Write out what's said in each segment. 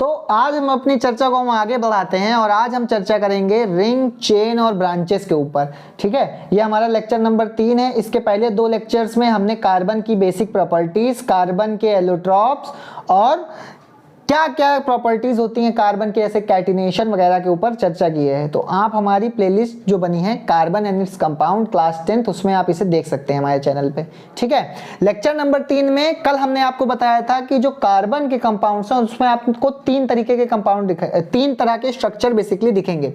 तो आज हम अपनी चर्चा को हम आगे बढ़ाते हैं और आज हम चर्चा करेंगे रिंग, चेन और ब्रांचेस के ऊपर। ठीक है, ये हमारा लेक्चर नंबर 3 है। इसके पहले 2 लेक्चर्स में हमने कार्बन की बेसिक प्रॉपर्टीज, कार्बन के एलोट्रॉप्स और क्या क्या प्रॉपर्टीज होती हैं कार्बन के, ऐसे कैटिनेशन वगैरह के ऊपर चर्चा की है। तो आप हमारी प्लेलिस्ट जो बनी है carbon and its compound class 10th, उसमें आप इसे देख सकते हैं हमारे चैनल पे। ठीक है, लेक्चर नंबर 3 में कल हमने आपको बताया था कि जो कार्बन के कंपाउंड्स हैं उसमें आपको 3 तरीके के कंपाउंड 3 तरह के स्ट्रक्चर बेसिकली दिखेंगे।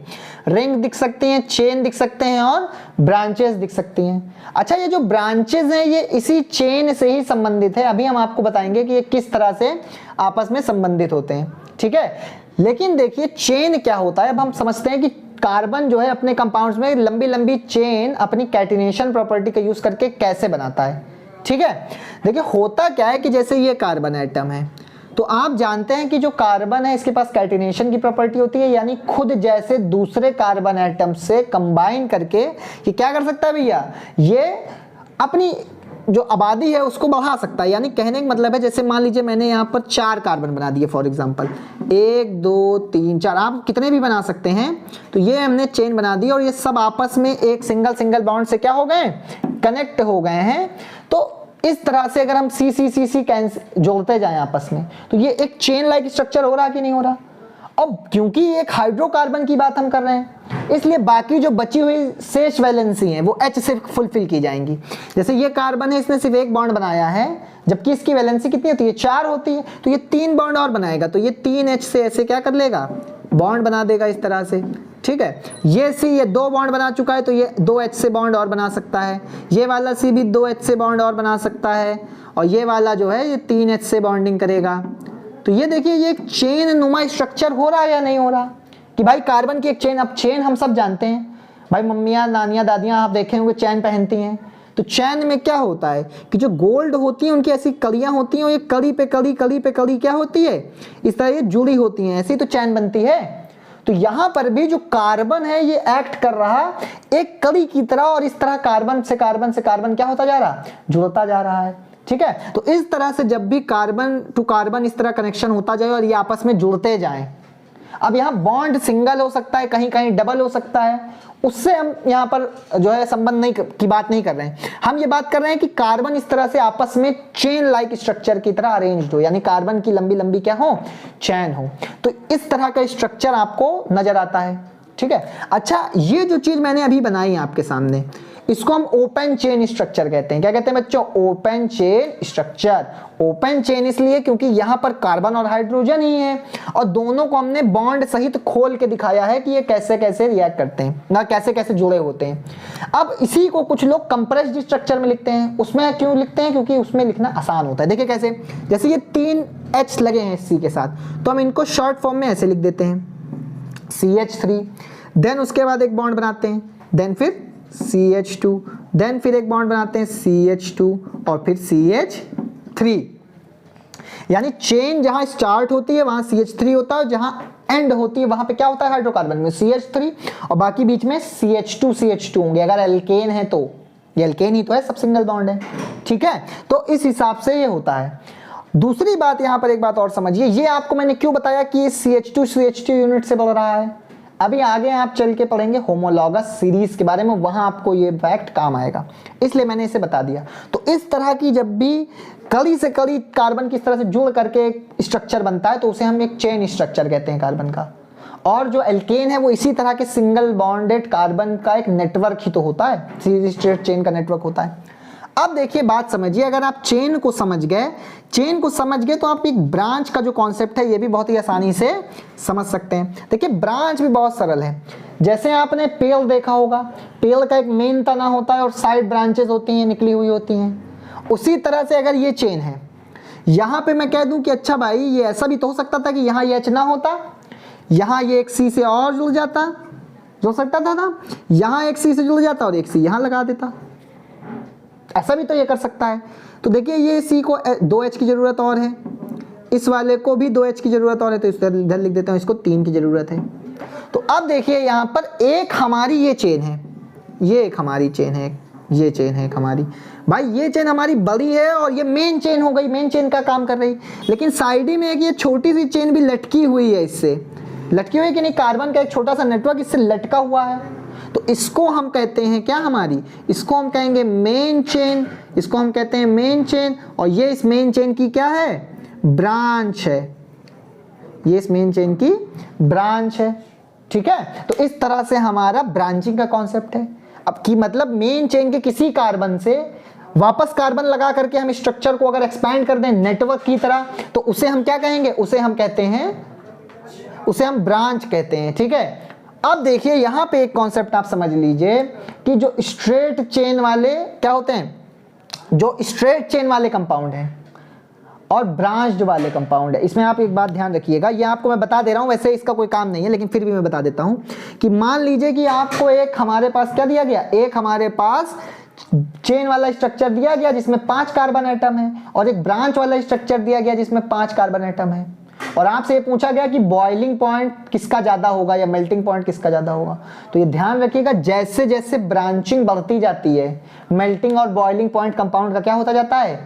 रिंग दिख सकती हैं, चेन दिख सकते हैं और ब्रांचेस दिख सकती हैं। अच्छा, ये जो ब्रांचेस हैं ये इसी चेन से ही संबंधित है। अभी हम आपको बताएंगे कि ये किस तरह से आपस में संबंधित होते हैं। ठीक है, लेकिन देखिए चेन क्या होता है। अब हम समझते हैं कि कार्बन जो है अपने कंपाउंड्स में लंबी लंबी चेन अपनी कैटिनेशन प्रॉपर्टी का यूज करके कैसे बनाता है। ठीक है, देखिए होता क्या है कि जैसे ये कार्बन एटम है, तो आप जानते हैं कि जो कार्बन है इसके पास कैटिनेशन की प्रॉपर्टी होती है, यानी खुद जैसे दूसरे कार्बन एटम से कंबाइन करके ये क्या कर सकता है भैया, ये अपनी जो आबादी है उसको बढ़ा सकता है। यानी कहने का मतलब है जैसे मान लीजिए मैंने यहाँ पर 4 कार्बन बना दिए फॉर एग्जांपल, 1 2 3 4, आप कितने भी बना सकते हैं। तो ये हमने चेन बना दी और ये सब आपस में एक सिंगल बॉन्ड से क्या हो गए, कनेक्ट हो गए हैं। तो इस तरह से अगर हम सी सी सी सी जोड़ते जाएं आपस में, तो ये एक चेन लाइक स्ट्रक्चर हो रहा कि नहीं हो रहा। अब क्योंकि एक हाइड्रोकार्बन की बात हम कर रहे हैं, इसलिए बाकी जो बची हुई शेष वैलेंसी हैं वो H से फुलफिल की जाएंगी। जैसे ये कार्बन है, इसने सिर्फ 1 बॉन्ड बनाया है, जबकि इसकी वैलेंसी कितनी होती है, 4 होती है। तो ये 3 बॉन्ड और बनाएगा, तो ये 3H से ऐसे क्या कर लेगा, बॉन्ड बना देगा इस तरह से। ठीक है, ये C ये 2 बॉन्ड बना चुका है, तो ये 2H से बॉन्ड और बना सकता है। ये वाला C भी 2H से बॉन्ड और बना सकता है, और ये वाला जो है ये 3H से बॉन्डिंग करेगा। तो ये देखिए ये एक चेन नुमा स्ट्रक्चर हो रहा है या नहीं हो रहा, कि भाई कार्बन की एक चेन। अब चेन हम सब जानते हैं भाई, मम्मियाँ, नानियाँ, दादियाँ आप देखे होंगे चैन पहनती हैं। तो चैन में क्या होता है कि जो गोल्ड होती है उनकी ऐसी कड़ियाँ होती हैं, और ये कड़ी पे कड़ी, कड़ी पे कड़ी क्या होती है, इस तरह ये जुड़ी होती हैं, ऐसी तो चैन बनती है। तो यहाँ पर भी जो कार्बन है ये एक्ट कर रहा एक कड़ी की तरह, और इस तरह कार्बन से कार्बन क्या होता जा रहा, जुड़ता जा रहा है। ठीक है, तो इस तरह से जब भी कार्बन टू कार्बन इस तरह कनेक्शन होता जाए और ये आपस में जुड़ते जाएं। अब यहाँ बॉन्ड सिंगल हो सकता है, कहीं कहीं डबल हो सकता है, उससे हम यहाँ पर जो है संबंध नहीं की बात नहीं कर रहे हैं। हम ये बात कर रहे हैं कि कार्बन इस तरह से आपस में चेन लाइक स्ट्रक्चर की तरह अरेंज्ड हो, यानी कार्बन की लंबी लंबी क्या हो, चैन हो। तो इस तरह का स्ट्रक्चर आपको नजर आता है। ठीक है, अच्छा ये जो चीज मैंने अभी बनाई है आपके सामने, इसको हम ओपन चेन स्ट्रक्चर कहते हैं। क्या कहते हैं बच्चों, open chain structure. Open chain इसलिए क्योंकि यहां पर कार्बन और हाइड्रोजन ही है, और दोनों को हमने बॉन्ड सहित खोल के दिखाया है कि ये कैसे कैसे रिएक्ट करते हैं, ना कैसे कैसे जुड़े होते हैं। अब इसी को कुछ लोग कंप्रेस्ड स्ट्रक्चर में लिखते हैं। उसमें क्यों लिखते हैं, क्योंकि उसमें लिखना आसान होता है। देखिए कैसे, जैसे ये 3 H लगे हैं C के साथ, तो हम इनको शॉर्ट फॉर्म में ऐसे लिख देते हैं CH3, देन उसके बाद एक बॉन्ड बनाते हैं, देन फिर CH2, देन फिर एक बॉन्ड बनाते हैं CH2 और फिर CH3। यानी चेन जहां स्टार्ट होती है वहां CH3 होता है, जहां एंड होती है वहां पे क्या होता है हाइड्रोकार्बन में CH3, और बाकी बीच में CH2 होंगे। अगर एल्केन है तो ये एल्केन ही तो है, सब सिंगल बॉन्ड है। ठीक है, तो इस हिसाब से ये होता है। दूसरी बात, यहां पर एक बात और समझिए, ये आपको मैंने क्यों बताया कि CH2 यूनिट से बढ़ रहा है। अभी आगे आप चल के पढ़ेंगे होमोलॉगस सीरीज के बारे में, वहां आपको ये फैक्ट काम आएगा, इसलिए मैंने इसे बता दिया। तो इस तरह की जब भी कड़ी से कड़ी कार्बन की तरह से जुड़ करके एक स्ट्रक्चर बनता है, तो उसे हम एक चेन स्ट्रक्चर कहते हैं कार्बन का। और जो एल्केन है वो इसी तरह के सिंगल बॉन्डेड कार्बन का एक नेटवर्क ही तो होता है, सीरीज स्ट्रेट चेन का नेटवर्क होता है। अब देखिए बात समझिए, अगर आप चेन को समझ गए तो आप एक ब्रांच का जो कॉन्सेप्ट है ये भी बहुत ही आसानी से समझ सकते हैं। देखिए ब्रांच भी बहुत सरल है। जैसे आपने पेड़ देखा होगा, पेड़ का एक मेन तना होता है और साइड ब्रांचेस होती हैं, निकली हुई होती हैं। उसी तरह से अगर ये चेन है, यहाँ पे मैं कह दूं कि अच्छा भाई ये ऐसा भी तो हो सकता था कि यहाँ ये H ना होता, यहाँ ये एक C से और जुड़ जाता, जुड़ सकता था ना, यहाँ एक C से जुड़ जाता और एक C यहाँ लगा देता, ऐसा भी तो ये कर सकता है। तो देखिए ये C को 2H की जरूरत और है, इस वाले को भी 2H की जरूरत और है, तो इधर लिख देता हूँ, इसको 3 की जरूरत है। तो अब देखिए यहाँ पर एक हमारी ये चेन है, ये एक हमारी चेन है, ये चेन है एक हमारी। भाई ये चेन हमारी बड़ी है और ये मेन चेन हो गई, मेन चेन का काम कर रही। लेकिन साइड ही में एक ये छोटी सी चेन भी लटकी हुई है, इससे लटकी हुई है कि नहीं, कार्बन का एक छोटा सा नेटवर्क इससे लटका हुआ है। तो इसको हम कहते हैं क्या हमारी, इसको हम कहेंगे मेन चेन, इसको हम कहते हैं मेन चेन। और ये इस मेन चेन की क्या है, ब्रांच है, ये इस मेन चेन की ब्रांच है। ठीक है, तो इस तरह से हमारा ब्रांचिंग का कॉन्सेप्ट है। अब की मतलब मेन चेन के किसी कार्बन से वापस कार्बन लगा करके हम स्ट्रक्चर को अगर एक्सपैंड कर दें नेटवर्क की तरह, तो उसे हम क्या कहेंगे, उसे हम कहते हैं, उसे हम ब्रांच कहते हैं। ठीक है, अब देखिए यहां पे एक कॉन्सेप्ट आप समझ लीजिए कि जो स्ट्रेट चेन वाले क्या होते हैं, जो स्ट्रेट चेन वाले कंपाउंड हैं और ब्रांच्ड वाले कंपाउंड है, इसमें आप एक बात ध्यान रखिएगा, ये आपको मैं बता दे रहा हूं, वैसे इसका कोई काम नहीं है लेकिन फिर भी मैं बता देता हूं कि मान लीजिए कि आपको एक हमारे पास क्या दिया गया, एक हमारे पास चेन वाला स्ट्रक्चर दिया गया जिसमें 5 कार्बन एटम है और एक ब्रांच वाला स्ट्रक्चर दिया गया जिसमें 5 कार्बन एटम है, और आपसे ये पूछा गया कि बॉइलिंग पॉइंट किसका ज्यादा होगा या मेल्टिंग पॉइंट किसका ज्यादा होगा। तो ये ध्यान रखिएगा, जैसे जैसे ब्रांचिंग बढ़ती जाती है मेल्टिंग और बॉइलिंग पॉइंट कंपाउंड का क्या होता जाता है,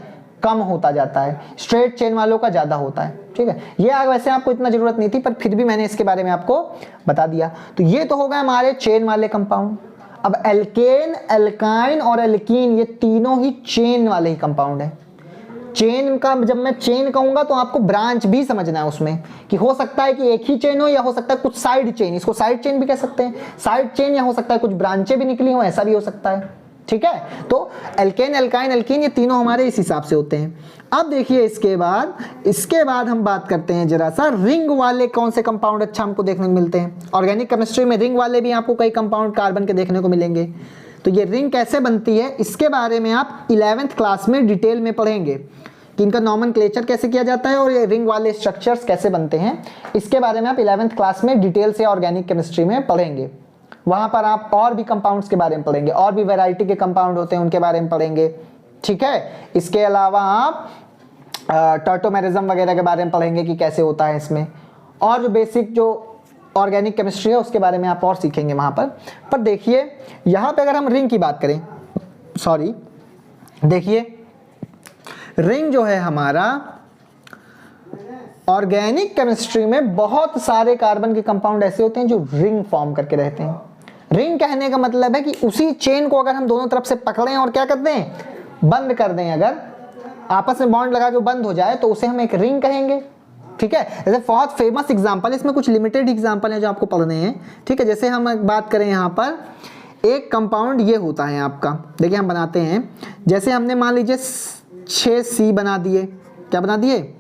कम होता जाता है, स्ट्रेट चेन वालों का ज्यादा होता है। ठीक है, ये आगे वैसे आपको इतना जरूरत नहीं थी पर फिर भी मैंने इसके बारे में आपको बता दिया। तो ये तो हो गए हमारे चेन वाले कंपाउंड। अब एल्केन, एल्काइन और एल्कीन ये तीनों ही चेन वाले ही कंपाउंड है। चेन का जब मैं चेन कहूंगा तो आपको ब्रांच भी समझना है उसमें, कि हो सकता है कि एक ही चेन हो या हो सकता है कुछ साइड चेन, इसको साइड चेन भी कह सकते हैं, साइड चेन, या हो सकता है कुछ ब्रांचें भी निकली हो, ऐसा भी हो सकता है। ठीक है, तो एल्केन, एल्काइन, एल्कीन ये तीनों हमारे इस हिसाब से होते हैं। अब देखिए इसके बाद हम बात करते हैं जरा सा रिंग वाले कौन से कंपाउंड अच्छा हमको देखने को मिलते हैं। ऑर्गेनिक केमिस्ट्री में रिंग वाले भी आपको कई कंपाउंड कार्बन के देखने को मिलेंगे। तो ये रिंग कैसे बनती है इसके बारे में आप 11th क्लास में डिटेल में पढ़ेंगे कि इनका नॉमेनक्लेचर कैसे किया जाता है और ये रिंग वाले स्ट्रक्चर्स कैसे बनते हैं, इसके बारे में आप 11th क्लास में डिटेल से ऑर्गेनिक केमिस्ट्री में पढ़ेंगे। वहां पर आप और भी कंपाउंड्स के बारे में पढ़ेंगे, और भी वैरायटी के कंपाउंड होते हैं उनके बारे में पढ़ेंगे। ठीक है, इसके अलावा आप टर्टोमेरिज्म वगैरह के बारे में पढ़ेंगे कि कैसे होता है इसमें, और जो बेसिक जो ऑर्गेनिक केमिस्ट्री है उसके बारे में आप और सीखेंगे वहां पर देखिए यहां पे अगर हम रिंग की बात करें, सॉरी देखिए रिंग जो है हमारा ऑर्गेनिक केमिस्ट्री में बहुत सारे कार्बन के कंपाउंड ऐसे होते हैं जो रिंग फॉर्म करके रहते हैं। रिंग कहने का मतलब है कि उसी चेन को अगर हम दोनों तरफ से पकड़ें और क्या कर दें, बंद कर दें, अगर आपस में बॉन्ड लगा के बंद हो जाए तो उसे हम एक रिंग कहेंगे। ठीक है, जैसे बहुत फेमस एग्जांपल, इसमें कुछ लिमिटेड एग्जांपल है जो आपको पढ़ने हैं। ठीक है, जैसे हम बात करें यहाँ पर एक कंपाउंड ये होता है आपका, देखिए हम बनाते हैं, जैसे हमने मान लीजिए 6C बना दिए, क्या बना दिए,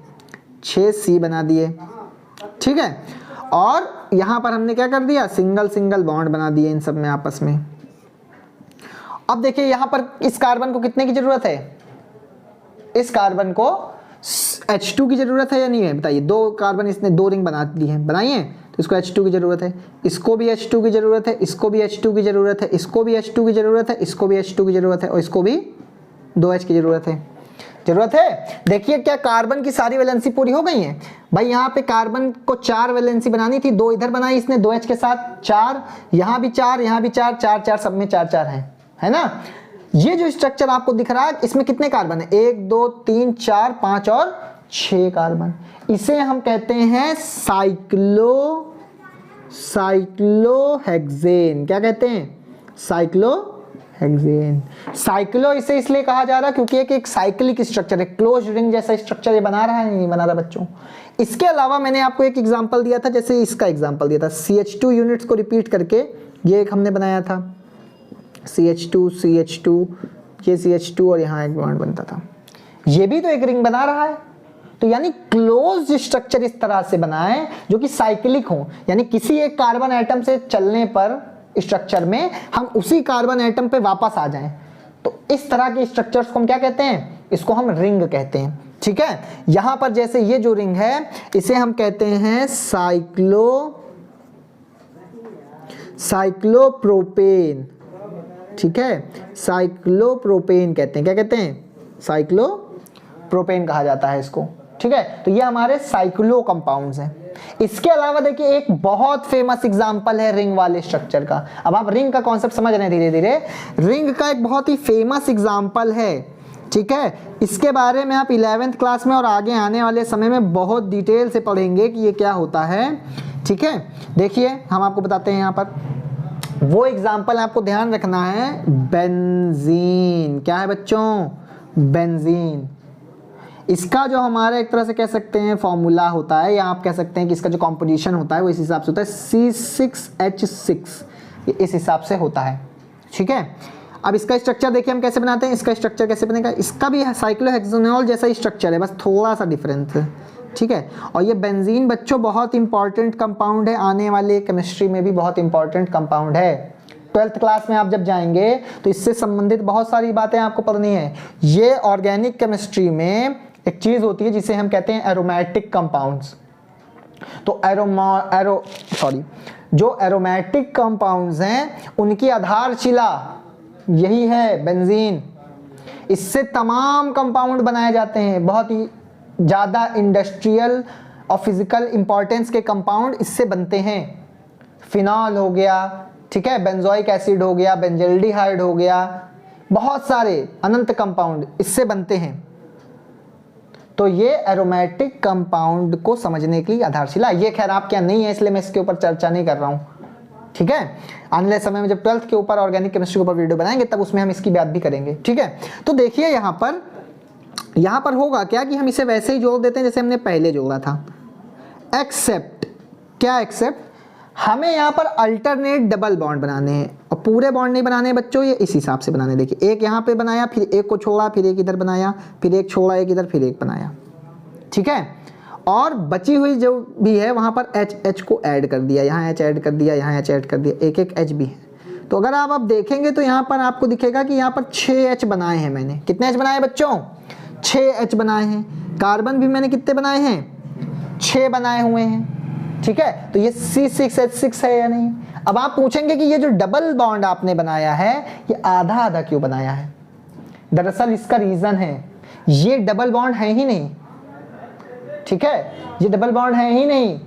6C बना दिए। ठीक है, और यहां पर हमने क्या कर दिया, सिंगल सिंगल बॉन्ड बना दिए इन सब में आपस में। अब देखिए यहां पर इस कार्बन को कितने की जरूरत है, इस कार्बन को H2 की जरूरत है या नहीं है, बताइए। 2 कार्बन इसने 2 रिंग बना दी है, बनाई है, तो इसको H2 की जरूरत है, इसको भी H2 की जरूरत है, इसको भी H2 की जरूरत है, इसको भी H2 की जरूरत है, इसको भी H2 की जरूरत है, और इसको भी 2H की जरूरत है। देखिए क्या कार्बन की सारी वैलेंसी पूरी हो गई है। भाई यहाँ पे कार्बन को 4 वैलेंसी बनानी थी, 2 इधर बनाई इसने 2H के साथ, 4 यहाँ भी 4, यहाँ भी 4, 4 4 सब में 4 4 है ना। ये जो स्ट्रक्चर आपको दिख रहा है इसमें कितने कार्बन है, 1 2 3 4 5 और 6 कार्बन। इसे हम कहते हैं साइक्लोहेक्सेन। क्या कहते हैं, साइक्लोहेक्सेन। साइक्लो इसे इसलिए कहा जा रहा है क्योंकि एक साइक्लिक स्ट्रक्चर है, क्लोज रिंग जैसा स्ट्रक्चर ये बना रहा है, नहीं बना रहा बच्चों। इसके अलावा मैंने आपको एक एग्जांपल दिया था, जैसे इसका एग्जांपल दिया था, CH2 यूनिट्स को रिपीट करके ये एक हमने बनाया था, CH2 ये CH2 और यहाँ एक बॉन्ड बनता था, ये भी तो एक रिंग बना रहा है। तो यानी क्लोज स्ट्रक्चर इस तरह से बनाए जो कि साइक्लिक हो, यानी किसी एक कार्बन एटम से चलने पर स्ट्रक्चर में हम उसी कार्बन एटम पे वापस आ जाएं। तो इस तरह के स्ट्रक्चर्स को हम क्या कहते हैं, इसको हम रिंग कहते हैं। ठीक है, यहां पर जैसे ये जो रिंग है इसे हम कहते हैं साइक्लोप्रोपेन। ठीक है, साइक्लोप्रोपेन कहते हैं, क्या कहते हैं, साइक्लोप्रोपेन कहा जाता है इसको। ठीक है, तो ये हमारे साइक्लो कंपाउंड्स हैं। इसके अलावा देखिए एक बहुत फेमस एग्जांपल है रिंग वाले स्ट्रक्चर का। अब आप रिंग का कॉन्सेप्ट समझ रहे हैं धीरे धीरे। रिंग का एक बहुत ही फेमस एग्जांपल है, ठीक है, इसके बारे में आप 11th क्लास में और आगे आने वाले समय में बहुत डिटेल से पढ़ेंगे कि ये क्या होता है, ठीक है। देखिए हम आपको बताते हैं यहाँ पर वो एग्जांपल आपको ध्यान रखना है, बेंजीन। क्या है बच्चों? बेंजीन। इसका जो हमारा एक तरह से कह सकते हैं फॉर्मूला होता है, या आप कह सकते हैं कि इसका जो कॉम्पोजिशन होता है वो इस हिसाब से होता है C6H6, ये इस हिसाब से होता है, ठीक है। अब इसका स्ट्रक्चर देखिए हम कैसे बनाते हैं। इसका स्ट्रक्चर कैसे बनेगा? इसका भी साइक्लोहेक्सेनॉल जैसा ही स्ट्रक्चर है, बस थोड़ा सा डिफरेंस है, ठीक है। और ये बेंजीन बच्चों बहुत इंपॉर्टेंट कंपाउंड है, आने वाले केमिस्ट्री में भी बहुत इंपॉर्टेंट कंपाउंड है। 12th क्लास में आप जब जाएंगे तो इससे संबंधित बहुत सारी बातें आपको पढ़नी है। ये ऑर्गेनिक केमिस्ट्री में एक चीज होती है जिसे हम कहते हैं एरोमेटिक कंपाउंड्स। तो जो एरोमेटिक कंपाउंड्स हैं उनकी आधारशिला यही है बेंजीन। इससे तमाम कंपाउंड बनाए जाते हैं, बहुत ही ज़्यादा इंडस्ट्रियल और फिजिकल इंपॉर्टेंस के कंपाउंड इससे बनते हैं। फिनॉल हो गया, ठीक है, बेंजोइक एसिड हो गया, बेंजल्डिहाइड हो गया, बहुत सारे अनंत कंपाउंड इससे बनते हैं। तो ये एरोमेटिक कंपाउंड को समझने की आधारशिला, ये खैर आप क्या नहीं है इसलिए मैं इसके ऊपर चर्चा नहीं कर रहा हूँ, ठीक है। आने वाले समय में जब 12th के ऊपर ऑर्गेनिक केमिस्ट्री के ऊपर वीडियो बनाएंगे तब उसमें हम इसकी बात भी करेंगे, ठीक है। तो देखिए यहाँ पर होगा क्या कि हम इसे वैसे ही जोड़ देते हैं जैसे हमने पहले जोड़ा था, एक्सेप्ट क्या, एक्सेप्ट हमें यहाँ पर अल्टरनेट डबल बॉन्ड बनाने हैं, और पूरे बॉन्ड नहीं बनाने बच्चों, ये इस हिसाब से बनाने। देखिए एक यहाँ पे बनाया, फिर एक को छोड़ा, फिर एक इधर बनाया, फिर एक छोड़ा, एक इधर, फिर एक बनाया, ठीक है। और बची हुई जो भी है वहाँ पर H को ऐड कर दिया, यहाँ H ऐड कर दिया, यहाँ H ऐड कर दिया, एक एक H भी है। तो अगर आप देखेंगे तो यहाँ पर आपको दिखेगा कि यहाँ पर 6 H बनाए हैं मैंने। कितने H बनाए बच्चों? 6 H बनाए हैं। कार्बन भी मैंने कितने बनाए हैं? 6 बनाए हुए हैं, ठीक है। तो ये C6H6 है या नहीं? अब आप पूछेंगे कि ये जो डबल बॉन्ड आपने बनाया है ये आधा आधा क्यों बनाया है? दरअसल इसका रीजन है, ये डबल बॉन्ड है ही नहीं, ठीक है, ये डबल बॉन्ड है ही नहीं,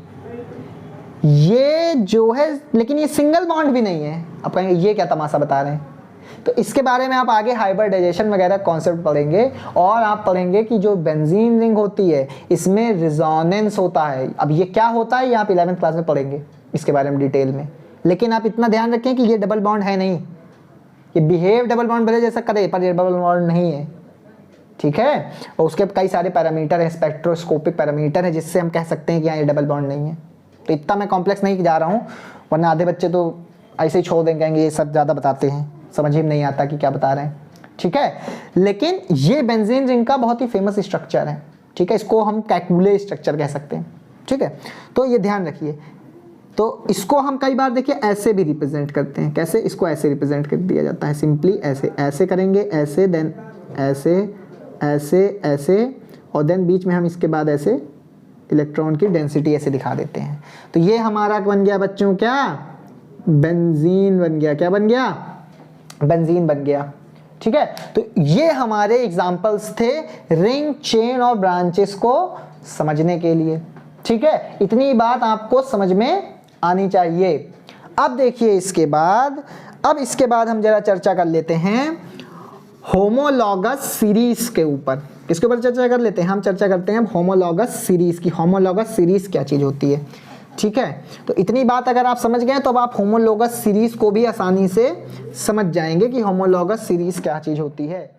ये जो है, लेकिन ये सिंगल बॉन्ड भी नहीं है। आप कहेंगे ये क्या तमाशा बता रहे हैं? तो इसके बारे में आप आगे हाइब्रिडाइजेशन वगैरह कॉन्सेप्ट पढ़ेंगे, और आप पढ़ेंगे कि जो बेंजीन रिंग होती है इसमें रिजोनेंस होता है। अब ये क्या होता है ये आप 11th क्लास में पढ़ेंगे इसके बारे में डिटेल में, लेकिन आप इतना ध्यान रखें कि ये डबल बॉन्ड है नहीं, ये बिहेव डबल बॉन्ड भले जैसा करे पर ये डबल बॉन्ड नहीं है, ठीक है। और उसके कई सारे पैरामीटर है, स्पेक्ट्रोस्कोपिक पैरामीटर है जिससे हम कह सकते हैं कि यहाँ ये डबल बॉन्ड नहीं है। तो इतना मैं कॉम्प्लेक्स नहीं जा रहा हूँ, वरना आधे बच्चे तो ऐसे ही छोड़ देंगे, कहेंगे ये सब ज़्यादा बताते हैं, समझ ही नहीं आता कि क्या बता रहे हैं, ठीक है। लेकिन ये बेंजीन रिंग का बहुत ही फेमस स्ट्रक्चर है, ठीक है, इसको हम कैकुले स्ट्रक्चर कह सकते हैं, ठीक है। तो ये ध्यान रखिए। तो इसको हम कई बार देखिए ऐसे भी रिप्रेजेंट करते हैं। कैसे? इसको ऐसे रिप्रेजेंट कर दिया जाता है, सिंपली ऐसे, ऐसे करेंगे, ऐसे, देन ऐसे, ऐसे, ऐसे, और देन बीच में हम इसके बाद ऐसे इलेक्ट्रॉन की डेंसिटी ऐसे दिखा देते हैं। तो ये हमारा बन गया बच्चों क्या? बेंजीन बन गया। क्या बन गया? बेंजीन बन गया, ठीक है। तो ये हमारे एग्जाम्पल्स थे रिंग, चेन और ब्रांचेस को समझने के लिए, ठीक है। इतनी बात आपको समझ में आनी चाहिए। अब देखिए इसके बाद हम जरा चर्चा कर लेते हैं होमोलॉगस सीरीज के ऊपर। किसके ऊपर चर्चा कर लेते हैं? हम चर्चा करते हैं होमोलॉगस सीरीज की। होमोलॉगस सीरीज क्या चीज होती है, ठीक है। तो इतनी बात अगर आप समझ गए तो अब आप होमोलॉगस सीरीज को भी आसानी से समझ जाएंगे कि होमोलॉगस सीरीज क्या चीज होती है।